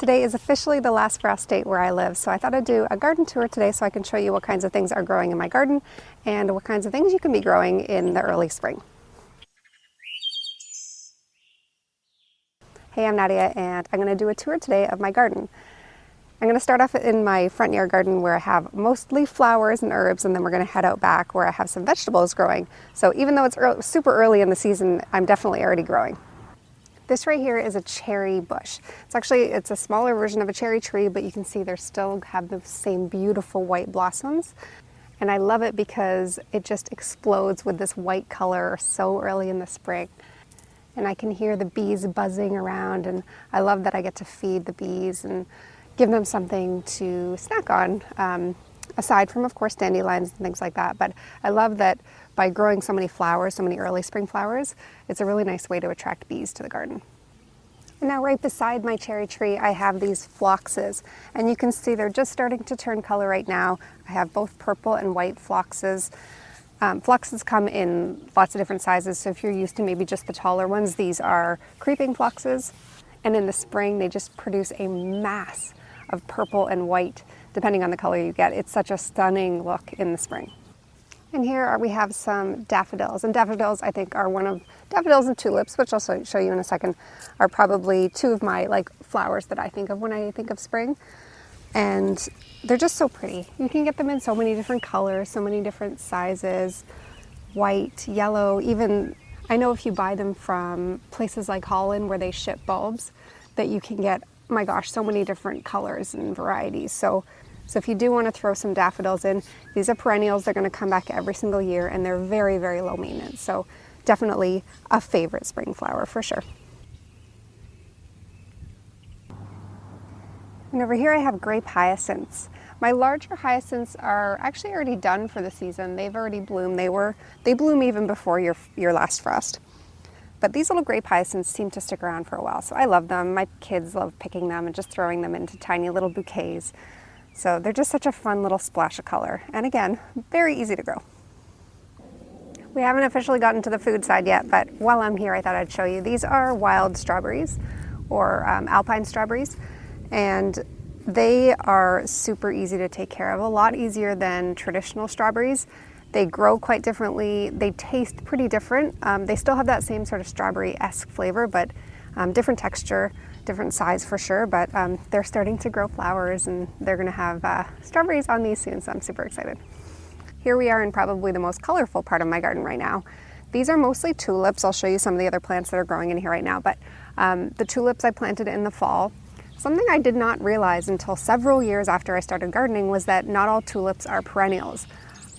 Today is officially the last frost date where I live, so I thought I'd do a garden tour today so I can show you what kinds of things are growing in my garden and what kinds of things you can be growing in the early spring. Hey, I'm Nadia and I'm going to do a tour today of my garden. I'm going to start off in my front yard garden where I have mostly flowers and herbs, and then we're going to head out back where I have some vegetables growing. So even though it's super early in the season, I'm definitely already growing. This right here is a cherry bush. It's a smaller version of a cherry tree, but you can see they still have the same beautiful white blossoms. And I love it because it just explodes with this white color so early in the spring. And I can hear the bees buzzing around, and I love that I get to feed the bees and give them something to snack on, aside from, of course, dandelions and things like that. But I love that by growing so many flowers, so many early spring flowers, it's a really nice way to attract bees to the garden. And now right beside my cherry tree, I have these phloxes, and you can see they're just starting to turn color right now. I have both purple and white phloxes. Phloxes come in lots of different sizes, so if you're used to maybe just the taller ones, these are creeping phloxes. And in the spring, they just produce a mass of purple and white, depending on the color you get. It's such a stunning look in the spring. And here we have some daffodils, and daffodils I think are daffodils and tulips, which I'll show you in a second, are probably two of my flowers that I think of when I think of spring. And they're just so pretty. You can get them in so many different colors, so many different sizes, white, yellow, even I know if you buy them from places like Holland where they ship bulbs, that you can get, oh my gosh, so many different colors and varieties. So if you do want to throw some daffodils in, these are perennials. They're going to come back every single year, and they're very, very low maintenance. So definitely a favorite spring flower for sure. And over here I have grape hyacinths. My larger hyacinths are actually already done for the season. They've already bloomed. They bloom even before your last frost. But these little grape hyacinths seem to stick around for a while, so I love them. My kids love picking them and just throwing them into tiny little bouquets. So they're just such a fun little splash of color. And again, very easy to grow. We haven't officially gotten to the food side yet, but while I'm here, I thought I'd show you. These are wild strawberries, or alpine strawberries, and they are super easy to take care of, a lot easier than traditional strawberries. They grow quite differently. They taste pretty different. They still have that same sort of strawberry-esque flavor, but different texture, different size for sure. But they're starting to grow flowers, and they're going to have strawberries on these soon, so I'm super excited. Here we are in probably the most colorful part of my garden right now. These are mostly tulips. I'll show you some of the other plants that are growing in here right now, but the tulips I planted in the fall. Something I did not realize until several years after I started gardening was that not all tulips are perennials.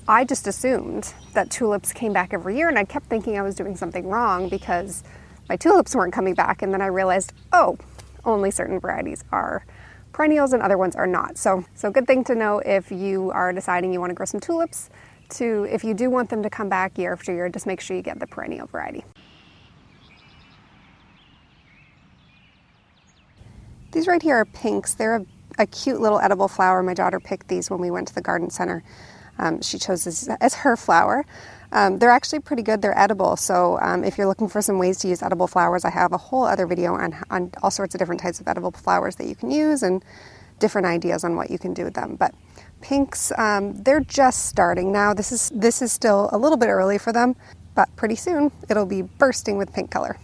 I just assumed that tulips came back every year, and I kept thinking I was doing something wrong because my tulips weren't coming back, and then I realized, oh, only certain varieties are perennials and other ones are not. So good thing to know if you are deciding you want to grow some tulips, if you do want them to come back year after year, just make sure you get the perennial variety. These right here are pinks. They're a cute little edible flower. My daughter picked these when we went to the garden center. She chose this as her flower. They're actually pretty good. They're edible. So if you're looking for some ways to use edible flowers, I have a whole other video on all sorts of different types of edible flowers that you can use and different ideas on what you can do with them. But pinks, they're just starting now. This is still a little bit early for them, but pretty soon it'll be bursting with pink color.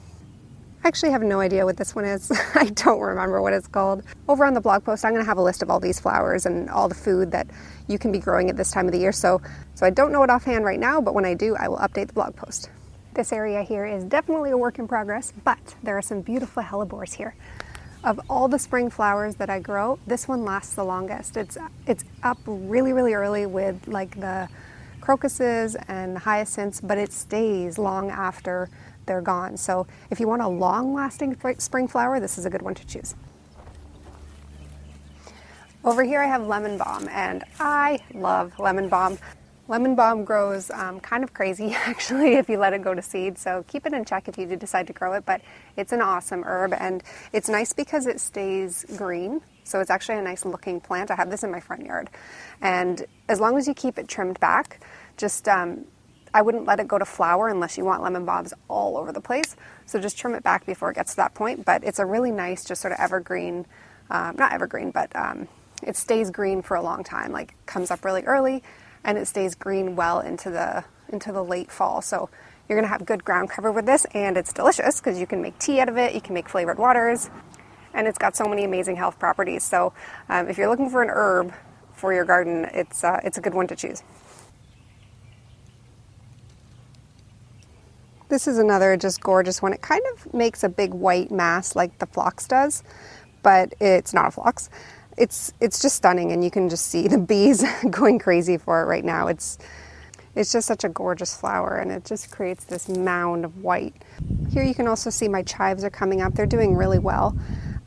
I actually have no idea what this one is. I don't remember what it's called. Over on the blog post, I'm going to have a list of all these flowers and all the food that you can be growing at this time of the year. So I don't know it offhand right now, but when I do, I will update the blog post. This area here is definitely a work in progress, but there are some beautiful hellebores here. Of all the spring flowers that I grow, this one lasts the longest. It's up really, really early with the crocuses and the hyacinths, but it stays long after they're gone. So if you want a long-lasting spring flower, this is a good one to choose. Over here I have lemon balm, and I love lemon balm. Lemon balm grows kind of crazy actually if you let it go to seed, so keep it in check if you do decide to grow it, but it's an awesome herb, and it's nice because it stays green. So it's actually a nice looking plant. I have this in my front yard, and as long as you keep it trimmed back, just I wouldn't let it go to flower unless you want lemon balms all over the place. So just trim it back before it gets to that point. But it's a really nice, just sort of evergreen not evergreen, but it stays green for a long time, like comes up really early and it stays green well into the late fall. So you're going to have good ground cover with this, and it's delicious because you can make tea out of it, you can make flavored waters, and it's got so many amazing health properties. So if you're looking for an herb for your garden, it's a good one to choose. This is another just gorgeous one. It kind of makes a big white mass like the phlox does, but it's not a phlox. It's just stunning, and you can just see the bees going crazy for it right now. It's just such a gorgeous flower, and it just creates this mound of white. Here you can also see my chives are coming up. They're doing really well.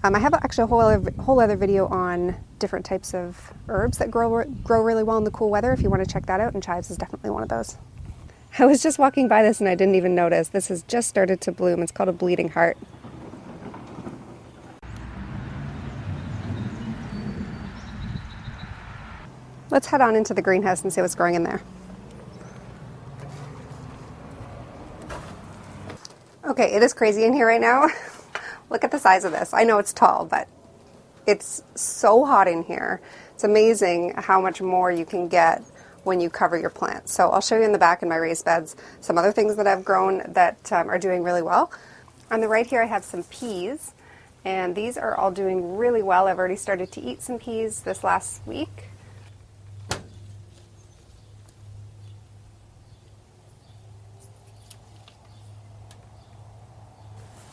I have actually a whole other video on different types of herbs that grow really well in the cool weather if you want to check that out, and chives is definitely one of those. I was just walking by this and I didn't even notice. This has just started to bloom. It's called a bleeding heart. Let's head on into the greenhouse and see what's growing in there. Okay, it is crazy in here right now. Look at the size of this. I know it's tall, but it's so hot in here. It's amazing how much more you can get when you cover your plants. So I'll show you in the back in my raised beds some other things that I've grown that are doing really well. On the right here I have some peas, and these are all doing really well. I've already started to eat some peas this last week.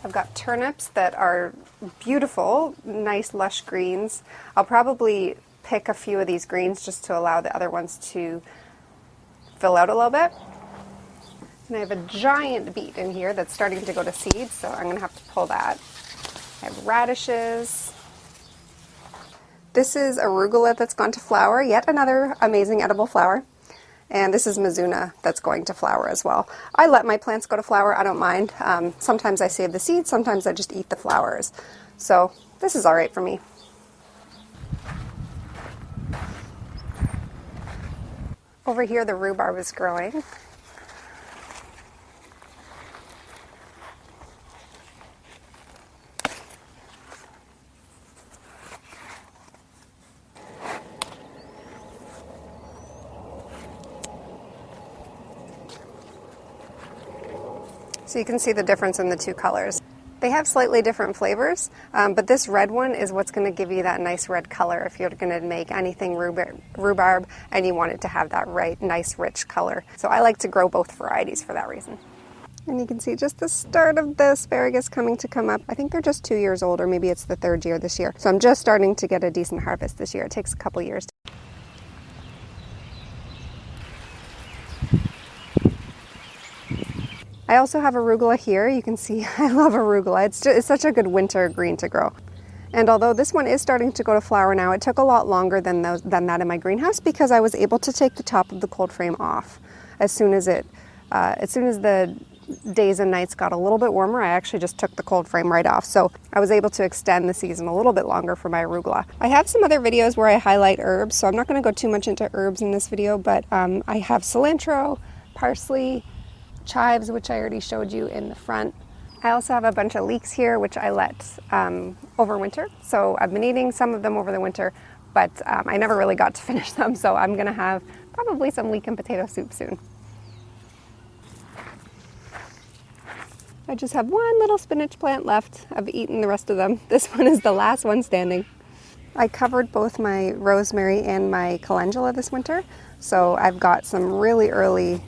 I've got turnips that are beautiful, nice lush greens. I'll probably pick a few of these greens just to allow the other ones to fill out a little bit. And I have a giant beet in here that's starting to go to seed, so I'm going to have to pull that. I have radishes. This is arugula that's gone to flower, yet another amazing edible flower. And this is Mizuna that's going to flower as well. I let my plants go to flower, I don't mind. Sometimes I save the seeds, sometimes I just eat the flowers. So this is all right for me. Over here the rhubarb is growing. So you can see the difference in the two colors. They have slightly different flavors, but this red one is what's going to give you that nice red color if you're going to make anything rhubarb and you want it to have that right, nice, rich color. So I like to grow both varieties for that reason. And you can see just the start of the asparagus come up. I think they're just 2 years old, or maybe it's the third year this year. So I'm just starting to get a decent harvest this year. It takes a couple years. I also have arugula here. You can see I love arugula. It's such a good winter green to grow. And although this one is starting to go to flower now, it took a lot longer than that in my greenhouse because I was able to take the top of the cold frame off as soon as the days and nights got a little bit warmer. I actually just took the cold frame right off. So I was able to extend the season a little bit longer for my arugula. I have some other videos where I highlight herbs, so I'm not going to go too much into herbs in this video, but I have cilantro, parsley, chives, which I already showed you in the front. I also have a bunch of leeks here, which I let over winter. So I've been eating some of them over the winter, but I never really got to finish them. So I'm gonna have probably some leek and potato soup soon. I just have one little spinach plant left. I've eaten the rest of them. This one is the last one standing. I covered both my rosemary and my calendula this winter. So I've got some really early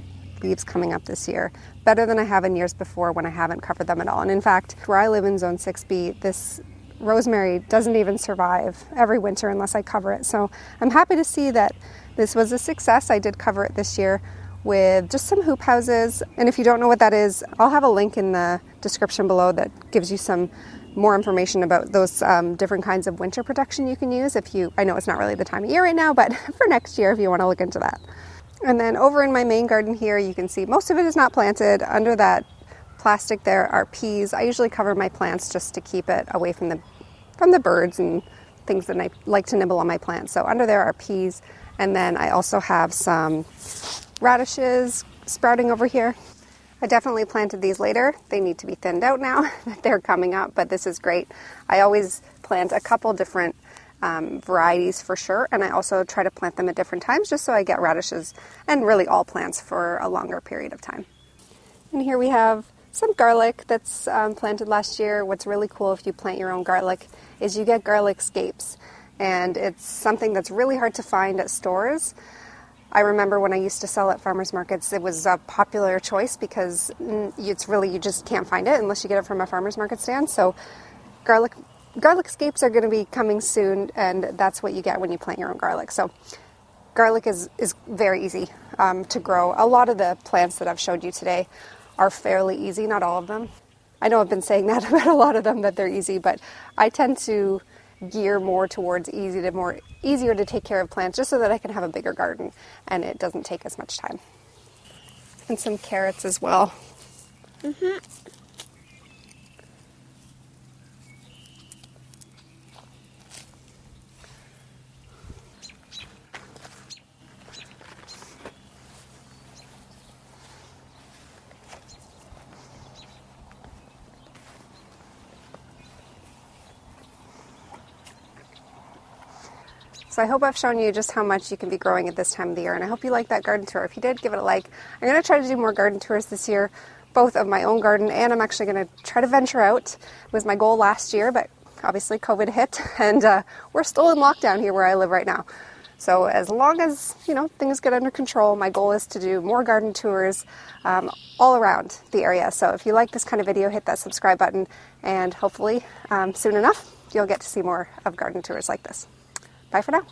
leaves coming up this year, better than I have in years before when I haven't covered them at all. And in fact, where I live in Zone 6B, this rosemary doesn't even survive every winter unless I cover it. So I'm happy to see that this was a success. I did cover it this year with just some hoop houses. And if you don't know what that is, I'll have a link in the description below that gives you some more information about those different kinds of winter protection you can use I know it's not really the time of year right now, but for next year if you want to look into that. And then over in my main garden here, you can see most of it is not planted. Under that plastic there are peas. I usually cover my plants just to keep it away from the birds and things that I like to nibble on my plants. So under there are peas. And then I also have some radishes sprouting over here. I definitely planted these later. They need to be thinned out now that they're coming up, but this is great. I always plant a couple different varieties for sure, and I also try to plant them at different times just so I get radishes and really all plants for a longer period of time. And here we have some garlic that's planted last year. What's really cool if you plant your own garlic is you get garlic scapes, and it's something that's really hard to find at stores. I remember when I used to sell at farmers markets, it was a popular choice because you just can't find it unless you get it from a farmers market stand. So garlic scapes are going to be coming soon, and that's what you get when you plant your own garlic. So garlic is very easy to grow. A lot of the plants that I've showed you today are fairly easy, not all of them. I know I've been saying that about a lot of them, that they're easy, but I tend to gear more towards easier to take care of plants just so that I can have a bigger garden and it doesn't take as much time. And some carrots as well. So I hope I've shown you just how much you can be growing at this time of the year, and I hope you liked that garden tour. If you did, give it a like. I'm going to try to do more garden tours this year, both of my own garden, and I'm actually going to try to venture out. It was my goal last year, but obviously COVID hit, and we're still in lockdown here where I live right now. So as long as, things get under control, my goal is to do more garden tours all around the area. So if you like this kind of video, hit that subscribe button, and hopefully soon enough, you'll get to see more of garden tours like this. Bye for now.